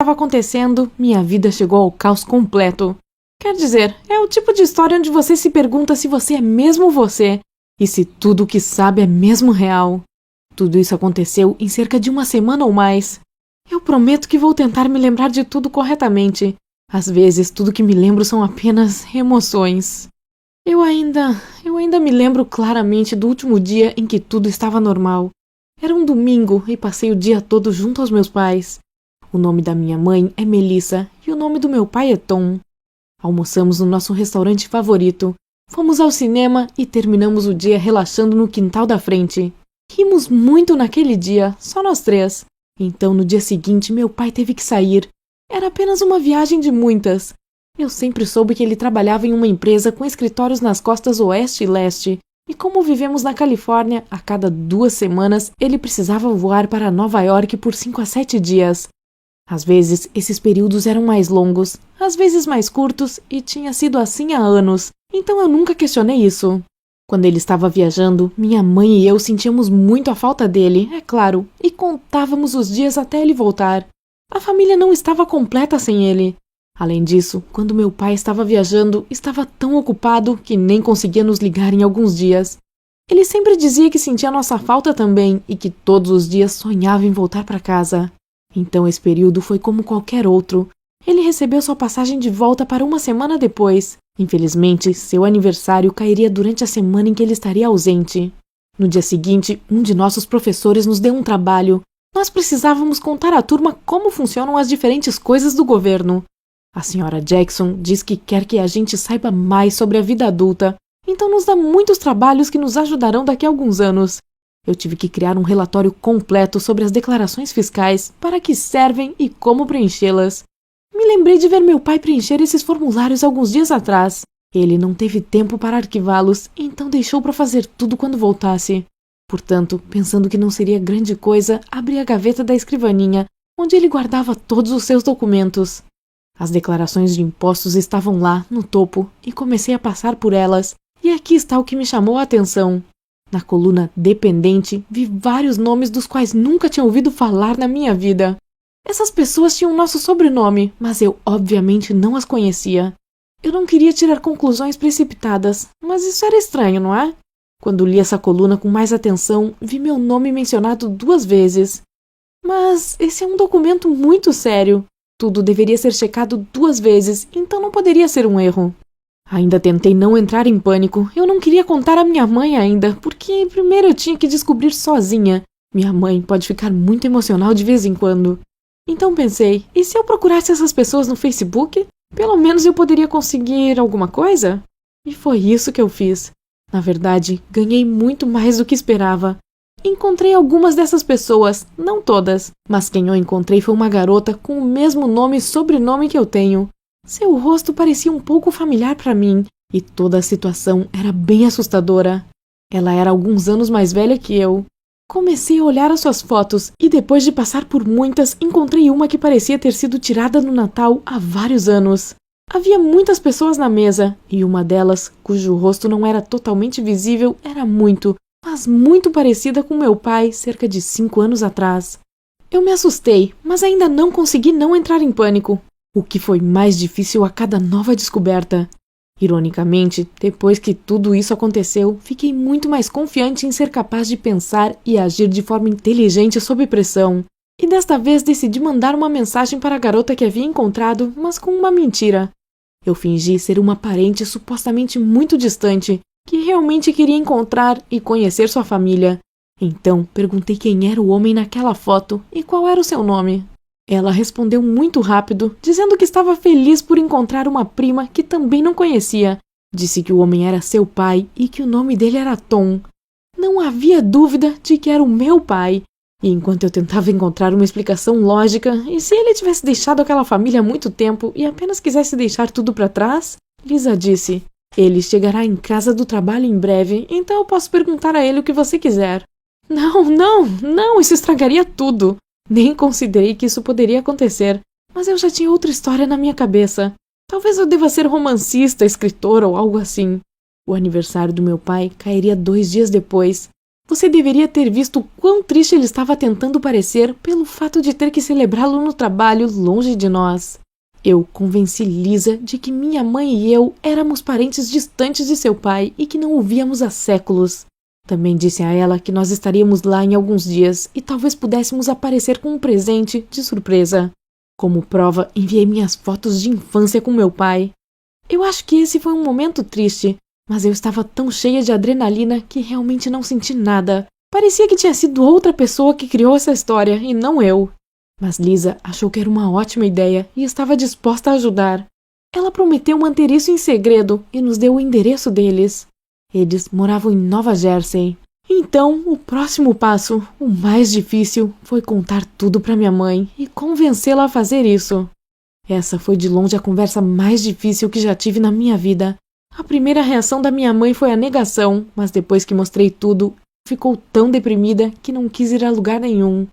estava acontecendo, minha vida chegou ao caos completo. Quer dizer, é o tipo de história onde você se pergunta se você é mesmo você e se tudo o que sabe é mesmo real. Tudo isso aconteceu em cerca de uma semana ou mais. Eu prometo que vou tentar me lembrar de tudo corretamente. Às vezes, tudo que me lembro são apenas emoções. Eu ainda me lembro claramente do último dia em que tudo estava normal. Era um domingo e passei o dia todo junto aos meus pais. O nome da minha mãe é Melissa e o nome do meu pai é Tom. Almoçamos no nosso restaurante favorito, fomos ao cinema e terminamos o dia relaxando no quintal da frente. Rimos muito naquele dia, só nós três. Então, no dia seguinte, meu pai teve que sair. Era apenas uma viagem de muitas. Eu sempre soube que ele trabalhava em uma empresa com escritórios nas costas oeste e leste, e como vivemos na Califórnia, a cada 2 semanas ele precisava voar para Nova York por 5 a 7 dias. Às vezes, esses períodos eram mais longos, às vezes mais curtos, e tinha sido assim há anos, então eu nunca questionei isso. Quando ele estava viajando, minha mãe e eu sentíamos muito a falta dele, é claro, e contávamos os dias até ele voltar. A família não estava completa sem ele. Além disso, quando meu pai estava viajando, estava tão ocupado que nem conseguia nos ligar em alguns dias. Ele sempre dizia que sentia nossa falta também e que todos os dias sonhava em voltar para casa. Então esse período foi como qualquer outro. Ele recebeu sua passagem de volta para uma semana depois. Infelizmente, seu aniversário cairia durante a semana em que ele estaria ausente. No dia seguinte, um de nossos professores nos deu um trabalho. Nós precisávamos contar à turma como funcionam as diferentes coisas do governo. A senhora Jackson diz que quer que a gente saiba mais sobre a vida adulta, então nos dá muitos trabalhos que nos ajudarão daqui a alguns anos. Eu tive que criar um relatório completo sobre as declarações fiscais, para que servem e como preenchê-las. Me lembrei de ver meu pai preencher esses formulários alguns dias atrás. Ele não teve tempo para arquivá-los, então deixou para fazer tudo quando voltasse. Portanto, pensando que não seria grande coisa, abri a gaveta da escrivaninha, onde ele guardava todos os seus documentos. As declarações de impostos estavam lá, no topo, e comecei a passar por elas, e aqui está o que me chamou a atenção. Na coluna Dependente, vi vários nomes dos quais nunca tinha ouvido falar na minha vida. Essas pessoas tinham nosso sobrenome, mas eu obviamente não as conhecia. Eu não queria tirar conclusões precipitadas, mas isso era estranho, não é? Quando li essa coluna com mais atenção, vi meu nome mencionado 2 vezes. Mas esse é um documento muito sério. Tudo deveria ser checado 2 vezes, então não poderia ser um erro. Ainda tentei não entrar em pânico. Eu não queria contar à minha mãe ainda, porque primeiro eu tinha que descobrir sozinha. Minha mãe pode ficar muito emocional de vez em quando. Então pensei, e se eu procurasse essas pessoas no Facebook? Pelo menos eu poderia conseguir alguma coisa? E foi isso que eu fiz. Na verdade, ganhei muito mais do que esperava. Encontrei algumas dessas pessoas, não todas, mas quem eu encontrei foi uma garota com o mesmo nome e sobrenome que eu tenho. Seu rosto parecia um pouco familiar para mim, e toda a situação era bem assustadora. Ela era alguns anos mais velha que eu. Comecei a olhar as suas fotos, e depois de passar por muitas, encontrei uma que parecia ter sido tirada no Natal há vários anos. Havia muitas pessoas na mesa, e uma delas, cujo rosto não era totalmente visível, era muito, mas muito parecida com meu pai, cerca de 5 anos atrás. Eu me assustei, mas ainda não consegui não entrar em pânico. O que foi mais difícil a cada nova descoberta. Ironicamente, depois que tudo isso aconteceu, fiquei muito mais confiante em ser capaz de pensar e agir de forma inteligente sob pressão. E desta vez decidi mandar uma mensagem para a garota que havia encontrado, mas com uma mentira. Eu fingi ser uma parente supostamente muito distante, que realmente queria encontrar e conhecer sua família. Então, perguntei quem era o homem naquela foto e qual era o seu nome. Ela respondeu muito rápido, dizendo que estava feliz por encontrar uma prima que também não conhecia. Disse que o homem era seu pai e que o nome dele era Tom. Não havia dúvida de que era o meu pai. E enquanto eu tentava encontrar uma explicação lógica, e se ele tivesse deixado aquela família há muito tempo e apenas quisesse deixar tudo para trás, Lisa disse: ele chegará em casa do trabalho em breve, então eu posso perguntar a ele o que você quiser. Não, isso estragaria tudo. Nem considerei que isso poderia acontecer, mas eu já tinha outra história na minha cabeça. Talvez eu deva ser romancista, escritor ou algo assim. O aniversário do meu pai cairia 2 dias depois. Você deveria ter visto quão triste ele estava tentando parecer pelo fato de ter que celebrá-lo no trabalho longe de nós. Eu convenci Lisa de que minha mãe e eu éramos parentes distantes de seu pai e que não o víamos há séculos. Também disse a ela que nós estaríamos lá em alguns dias e talvez pudéssemos aparecer com um presente de surpresa. Como prova, enviei minhas fotos de infância com meu pai. Eu acho que esse foi um momento triste, mas eu estava tão cheia de adrenalina que realmente não senti nada. Parecia que tinha sido outra pessoa que criou essa história e não eu. Mas Lisa achou que era uma ótima ideia e estava disposta a ajudar. Ela prometeu manter isso em segredo e nos deu o endereço deles. Eles moravam em Nova Jersey. Então, o próximo passo, o mais difícil, foi contar tudo para minha mãe e convencê-la a fazer isso. Essa foi de longe a conversa mais difícil que já tive na minha vida. A primeira reação da minha mãe foi a negação, mas depois que mostrei tudo, ficou tão deprimida que não quis ir a lugar nenhum.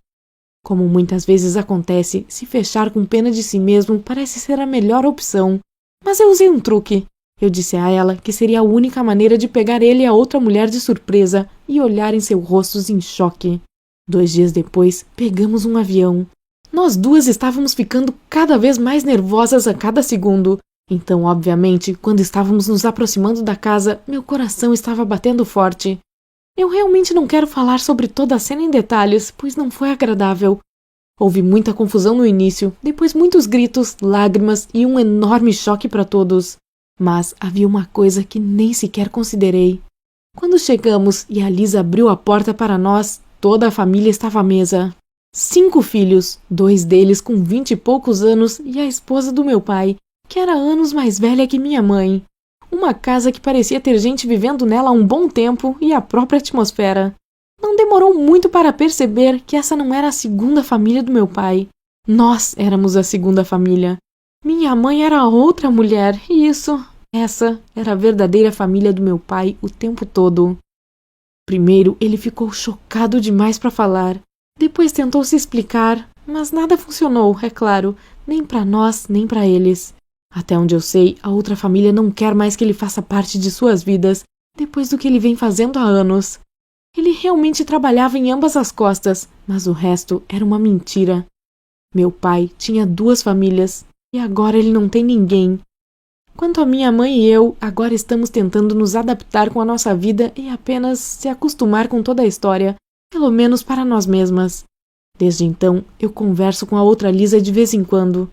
Como muitas vezes acontece, se fechar com pena de si mesmo parece ser a melhor opção. Mas eu usei um truque. Eu disse a ela que seria a única maneira de pegar ele e a outra mulher de surpresa e olhar em seus rostos em choque. 2 dias depois, pegamos um avião. Nós duas estávamos ficando cada vez mais nervosas a cada segundo. Então, obviamente, quando estávamos nos aproximando da casa, meu coração estava batendo forte. Eu realmente não quero falar sobre toda a cena em detalhes, pois não foi agradável. Houve muita confusão no início, depois muitos gritos, lágrimas e um enorme choque para todos. Mas havia uma coisa que nem sequer considerei. Quando chegamos e a Lisa abriu a porta para nós, toda a família estava à mesa. 5 filhos, 2 deles com 20 e poucos anos e a esposa do meu pai, que era anos mais velha que minha mãe. Uma casa que parecia ter gente vivendo nela há um bom tempo e a própria atmosfera. Não demorou muito para perceber que essa não era a segunda família do meu pai. Nós éramos a segunda família. Minha mãe era outra mulher e essa era a verdadeira família do meu pai o tempo todo. Primeiro, ele ficou chocado demais para falar. Depois tentou se explicar, mas nada funcionou, é claro, nem para nós, nem para eles. Até onde eu sei, a outra família não quer mais que ele faça parte de suas vidas, depois do que ele vem fazendo há anos. Ele realmente trabalhava em ambas as costas, mas o resto era uma mentira. Meu pai tinha 2 famílias, e agora ele não tem ninguém. Quanto a minha mãe e eu, agora estamos tentando nos adaptar com a nossa vida e apenas se acostumar com toda a história, pelo menos para nós mesmas. Desde então, eu converso com a outra Lisa de vez em quando.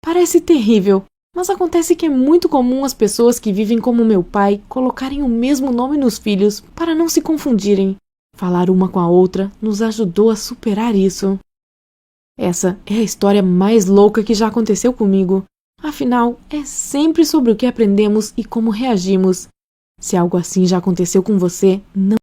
Parece terrível, mas acontece que é muito comum as pessoas que vivem como meu pai colocarem o mesmo nome nos filhos para não se confundirem. Falar uma com a outra nos ajudou a superar isso. Essa é a história mais louca que já aconteceu comigo. Afinal, é sempre sobre o que aprendemos e como reagimos. Se algo assim já aconteceu com você, não